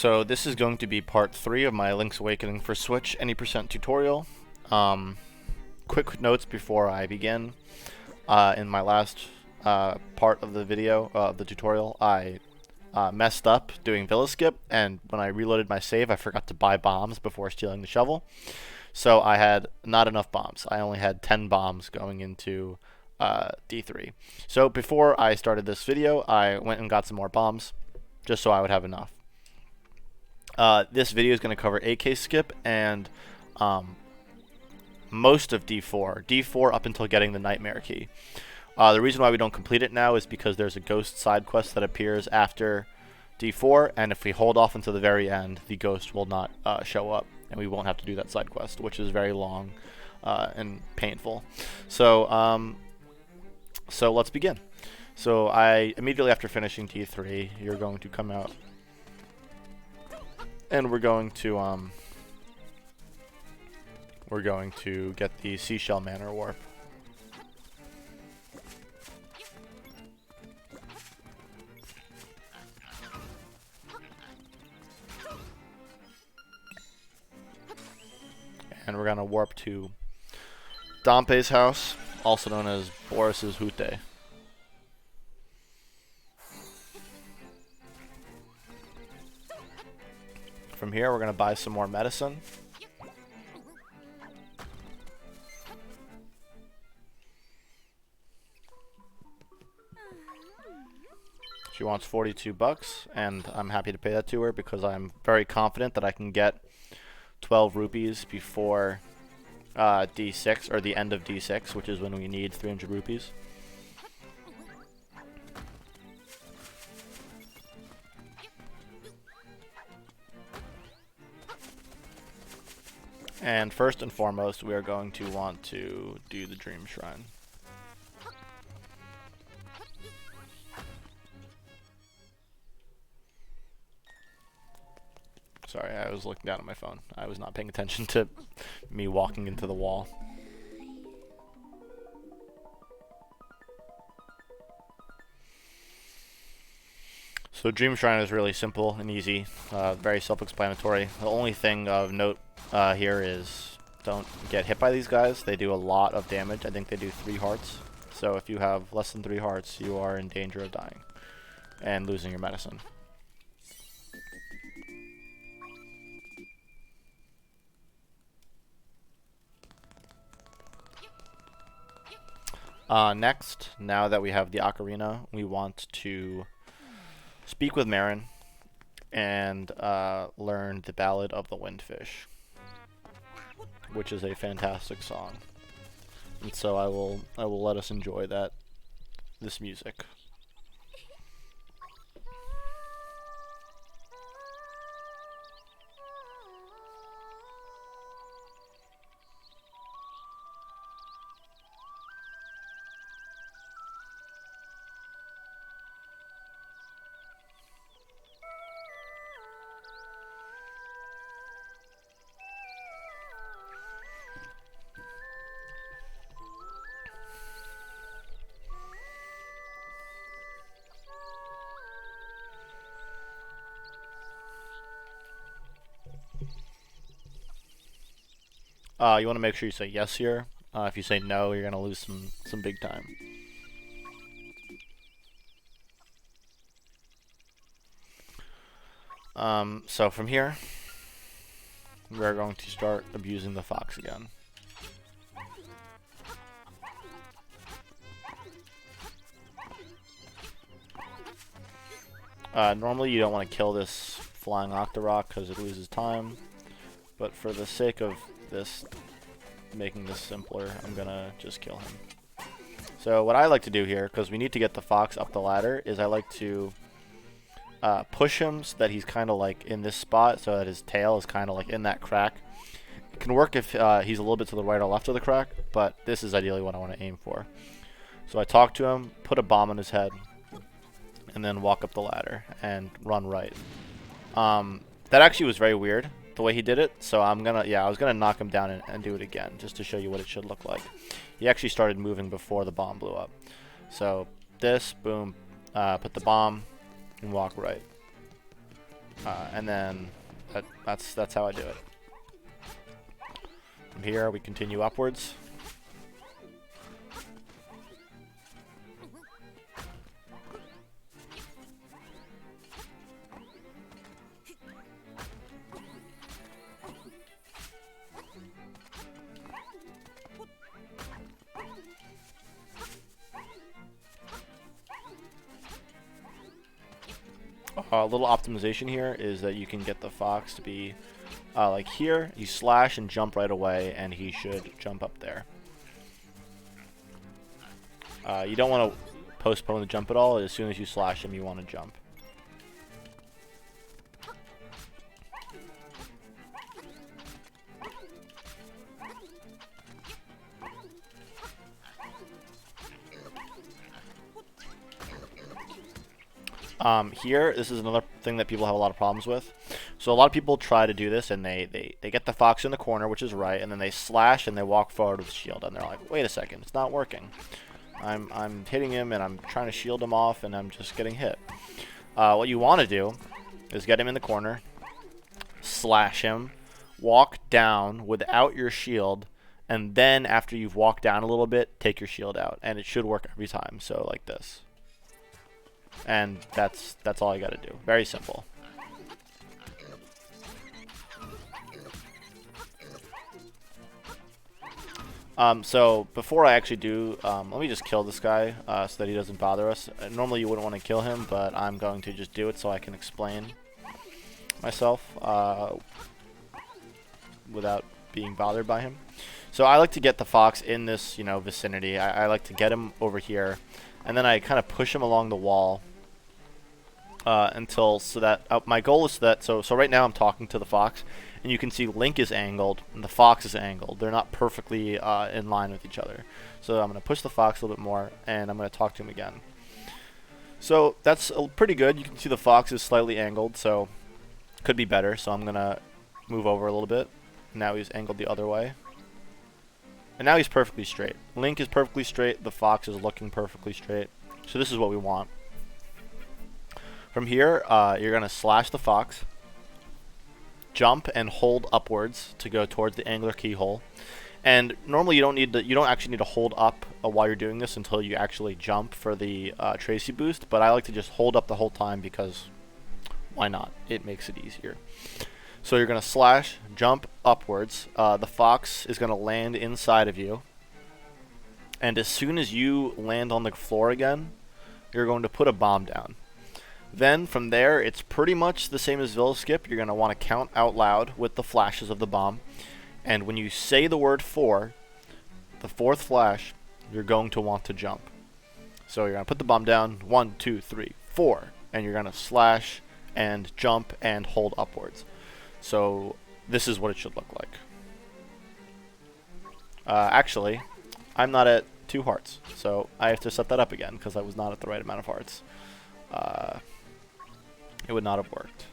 So this is going to be part 3 of my Link's Awakening for Switch any percent tutorial. Quick notes before I begin. In my last part of the video, the tutorial, I messed up doing Villa Skip, and when I reloaded my save, I forgot to buy bombs before stealing the shovel. So I had not enough bombs. I only had 10 bombs going into D3. So before I started this video, I went and got some more bombs, just so I would have enough. This video is going to cover AK skip and most of D4. D4 up until getting the Nightmare Key. The reason why we don't complete it now is because there's a ghost side quest that appears after D4, and if we hold off until the very end, the ghost will not show up, and we won't have to do that side quest, which is very long and painful. So let's begin. So immediately after finishing D3, you're going to come out, and we're going to get the Seashell Manor Warp. And we're gonna warp to Dompe's house, also known as Boris's Hute. From here, we're gonna buy some more medicine. She wants 42 bucks, and I'm happy to pay that to her because I'm very confident that I can get 12 rupees before D6, or the end of D6, which is when we need 300 rupees. And first and foremost, we are going to want to do the Dream Shrine. Sorry, I was looking down at my phone. I was not paying attention to me walking into the wall. So Dream Shrine is really simple and easy, very self-explanatory. The only thing of note here is don't get hit by these guys. They do a lot of damage. I think they do 3 hearts. So if you have less than 3 hearts, you are in danger of dying and losing your medicine. Next, now that we have the Ocarina, we want to speak with Marin and learn the Ballad of the Windfish, which is a fantastic song. And so I will let us enjoy this music. You want to make sure you say yes here. If you say no, you're going to lose some big time. So from here, we're going to start abusing the fox again. Normally you don't want to kill this flying Octorok because it loses time, but for the sake of making this simpler, I'm gonna just kill him. So what I like to do here, because we need to get the fox up the ladder, is I like to push him so that he's kind of like in this spot, so that his tail is kind of like in that crack. It can work if he's a little bit to the right or left of the crack, but this is ideally what I want to aim for. So I talk to him, put a bomb on his head, and then walk up the ladder and run right. That actually was very weird, the way he did it, so I was gonna knock him down and do it again, just to show you what it should look like. He actually started moving before the bomb blew up. So this, boom, put the bomb, and walk right. And then that's how I do it. From here, we continue upwards. A little optimization here is that you can get the fox to be like here. You slash and jump right away, and he should jump up there. You don't want to postpone the jump at all. As soon as you slash him, you want to jump. Here, this is another thing that people have a lot of problems with. So a lot of people try to do this, and they get the fox in the corner, which is right, and then they slash and they walk forward with the shield, and they're like, wait a second, it's not working. I'm hitting him, and I'm trying to shield him off, and I'm just getting hit. What you want to do is get him in the corner, slash him, walk down without your shield, and then after you've walked down a little bit, take your shield out, and it should work every time. So like this. And that's all I gotta do. Very simple. So before I actually do, let me just kill this guy so that he doesn't bother us. Normally you wouldn't want to kill him, but I'm going to just do it so I can explain myself without being bothered by him. So I like to get the fox in this, vicinity. I like to get him over here, and then I kind of push him along the wall until my goal is so right now I'm talking to the fox, and you can see Link is angled and the fox is angled. They're not perfectly in line with each other. So I'm going to push the fox a little bit more, and I'm going to talk to him again. So that's pretty good. You can see the fox is slightly angled, so could be better. So I'm going to move over a little bit. Now he's angled the other way. And now he's perfectly straight. Link is perfectly straight. The fox is looking perfectly straight. So this is what we want. From here, you're going to slash the fox, jump and hold upwards to go towards the angular keyhole. And normally you don't actually need to hold up while you're doing this until you actually jump for the Tracy boost, but I like to just hold up the whole time because why not? It makes it easier. So you're going to slash, jump upwards. The fox is going to land inside of you. And as soon as you land on the floor again, you're going to put a bomb down. Then from there, it's pretty much the same as Villa Skip. You're going to want to count out loud with the flashes of the bomb. And when you say the word 4, the fourth flash, you're going to want to jump. So you're going to put the bomb down, 1, 2, 3, 4. And you're going to slash and jump and hold upwards. So this is what it should look like. Actually, I'm not at 2 hearts. So I have to set that up again because I was not at the right amount of hearts. It would not have worked.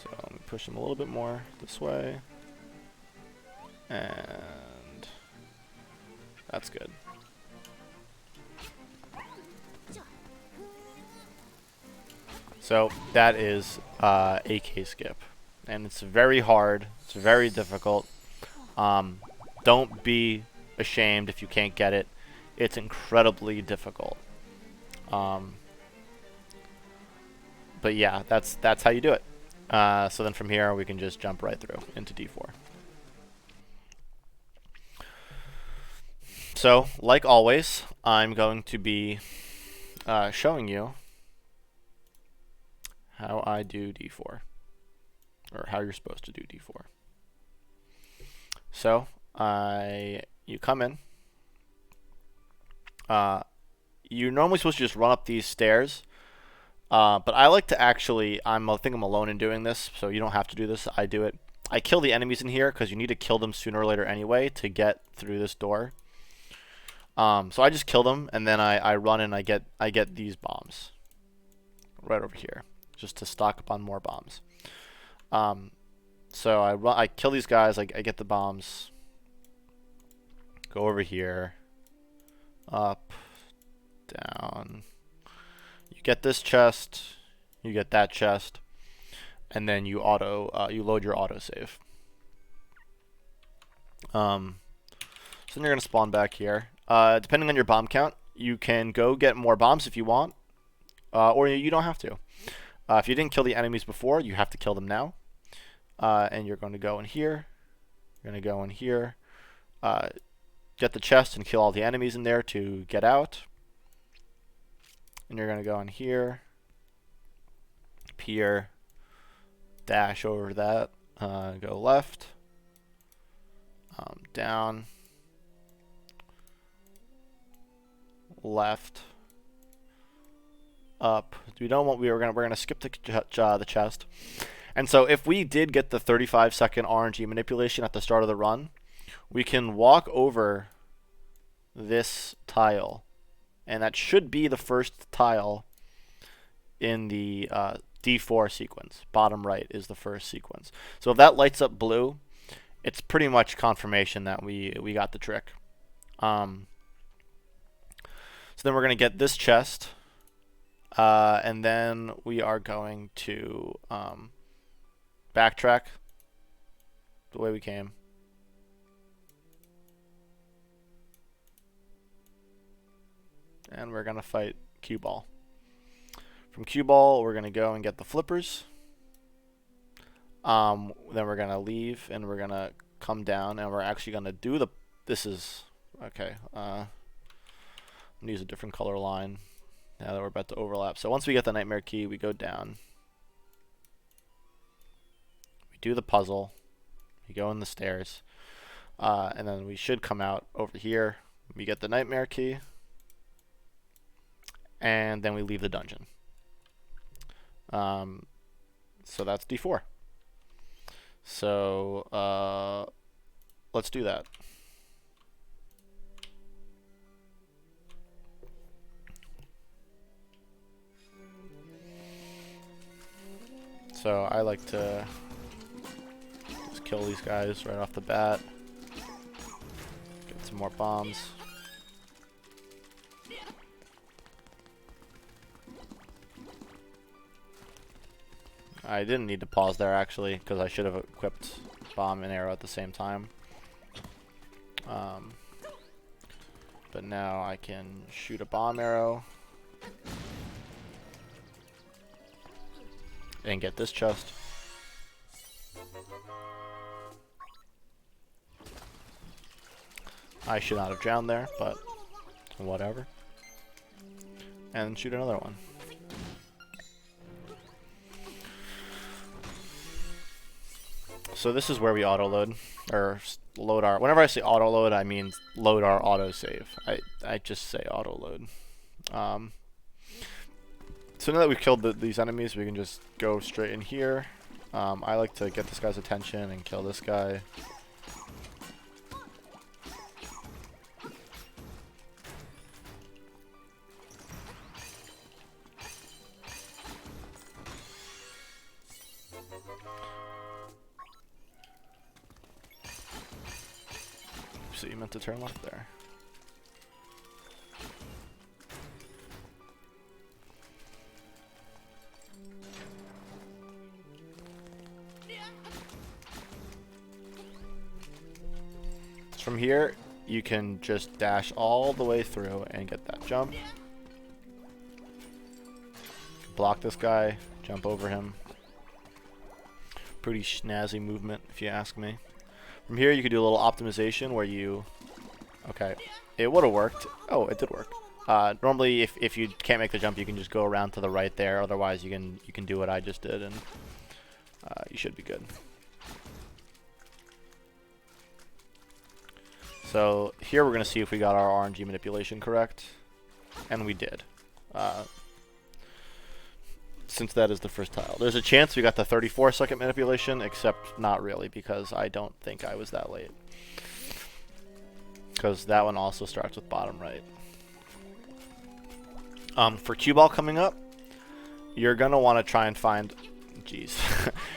So let me push him a little bit more this way. And that's good. So that is AK skip. And it's very hard. It's very difficult. Don't be ashamed if you can't get it. It's incredibly difficult. But yeah, that's how you do it. So then from here we can just jump right through into D4. So like always, I'm going to be showing you how I do D4, or how you're supposed to do D4. So you come in. You're normally supposed to just run up these stairs. But I like to actually, I think I'm alone in doing this, so you don't have to do this. I do it. I kill the enemies in here because you need to kill them sooner or later anyway to get through this door. So I just kill them, and then I run and I get these bombs right over here, just to stock up on more bombs. So I kill these guys. I get the bombs. Go over here, up, down. You get this chest, you get that chest, and then you you load your autosave. So then you're gonna spawn back here. Depending on your bomb count, you can go get more bombs if you want, or you don't have to. If you didn't kill the enemies before, you have to kill them now. And you're going to go in here. You're going to go in here, get the chest and kill all the enemies in there to get out. And you're going to go in here, peer, dash over that, go left, down, left, up. We don't want. We're gonna skip the chest. And so if we did get the 35-second RNG manipulation at the start of the run, we can walk over this tile, and that should be the first tile in the D4 sequence. Bottom right is the first sequence. So if that lights up blue, it's pretty much confirmation that we got the trick. So then we're gonna get this chest, and then we are going to backtrack the way we came. And we're going to fight Cue Ball. From Cue Ball, we're going to go and get the flippers. Then we're going to leave, and we're going to come down, and we're actually going to do the... This is... Okay. I'm going to use a different color line now that we're about to overlap. So once we get the Nightmare Key, we go down. Do the puzzle, we go in the stairs, and then we should come out over here. We get the Nightmare Key, and then we leave the dungeon. So that's D4. So let's do that. So I like to kill these guys right off the bat. Get some more bombs. I didn't need to pause there actually, because I should have equipped bomb and arrow at the same time. But now I can shoot a bomb arrow and get this chest. I should not have drowned there, but whatever. And shoot another one. So this is where we auto-load, or load our... Whenever I say auto-load, I mean load our autosave. I just say auto-load. So now that we've killed these enemies, we can just go straight in here. I like to get this guy's attention and kill this guy. So you meant to turn left there. From here, you can just dash all the way through and get that jump. Block this guy, jump over him. Pretty snazzy movement, if you ask me. From here, you could do a little optimization where you... Okay, it would have worked. Oh, it did work. Normally, if you can't make the jump, you can just go around to the right there. Otherwise, you can do what I just did, and you should be good. So here we're going to see if we got our RNG manipulation correct, and we did. Since that is the first tile. There's a chance we got the 34-second manipulation, except not really, because I don't think I was that late. Because that one also starts with bottom right. For Cue Ball coming up, you're going to want to try and find... Jeez.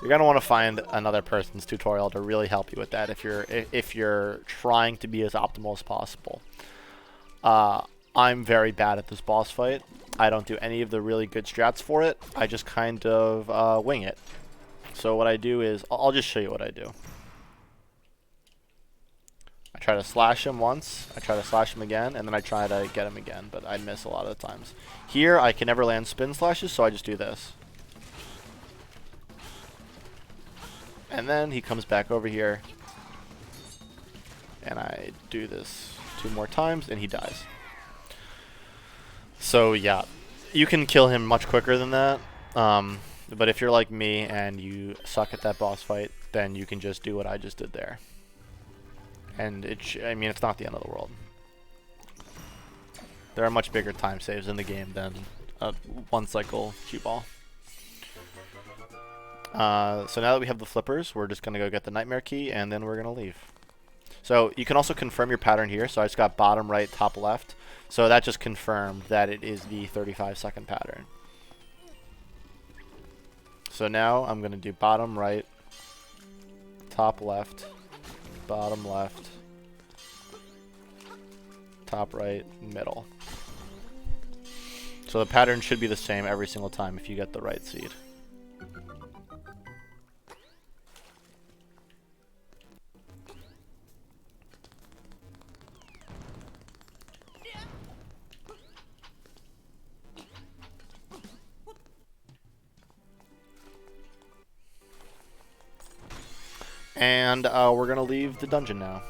You're going to want to find another person's tutorial to really help you with that if you're trying to be as optimal as possible. I'm very bad at this boss fight, I don't do any of the really good strats for it. I just kind of wing it. So what I do is, I'll just show you what I do. I try to slash him once, I try to slash him again, and then I try to get him again, but I miss a lot of the times. Here, I can never land spin slashes, so I just do this. And then he comes back over here, and I do this 2 more times, and he dies. So yeah, you can kill him much quicker than that, but if you're like me and you suck at that boss fight, then you can just do what I just did there. And I mean, it's not the end of the world. There are much bigger time saves in the game than a 1 cycle cue ball. So now that we have the flippers, we're just going to go get the nightmare key, and then we're going to leave. So you can also confirm your pattern here. So I just got bottom right, top left. So that just confirmed that it is the 35-second pattern. So now I'm going to do bottom right, top left, bottom left, top right, middle. So the pattern should be the same every single time if you get the right seed. And we're going to leave the dungeon now.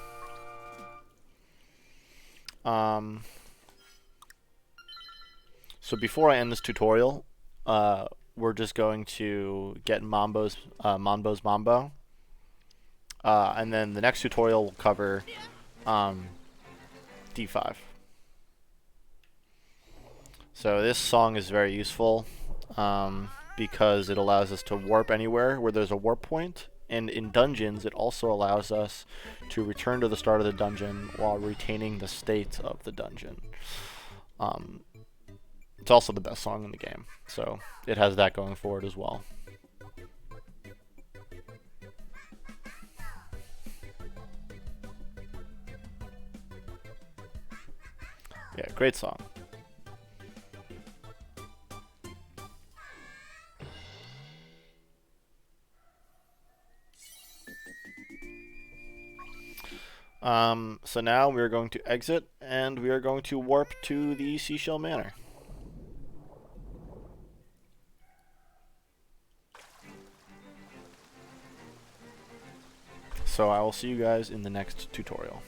So before I end this tutorial, we're just going to get Mambo's Mambo. And then the next tutorial will cover D5. So this song is very useful because it allows us to warp anywhere where there's a warp point. And in dungeons, it also allows us to return to the start of the dungeon while retaining the state of the dungeon. It's also the best song in the game, so it has that going for it as well. Yeah, great song. So now we are going to exit, and we are going to warp to the Seashell Manor. So I will see you guys in the next tutorial.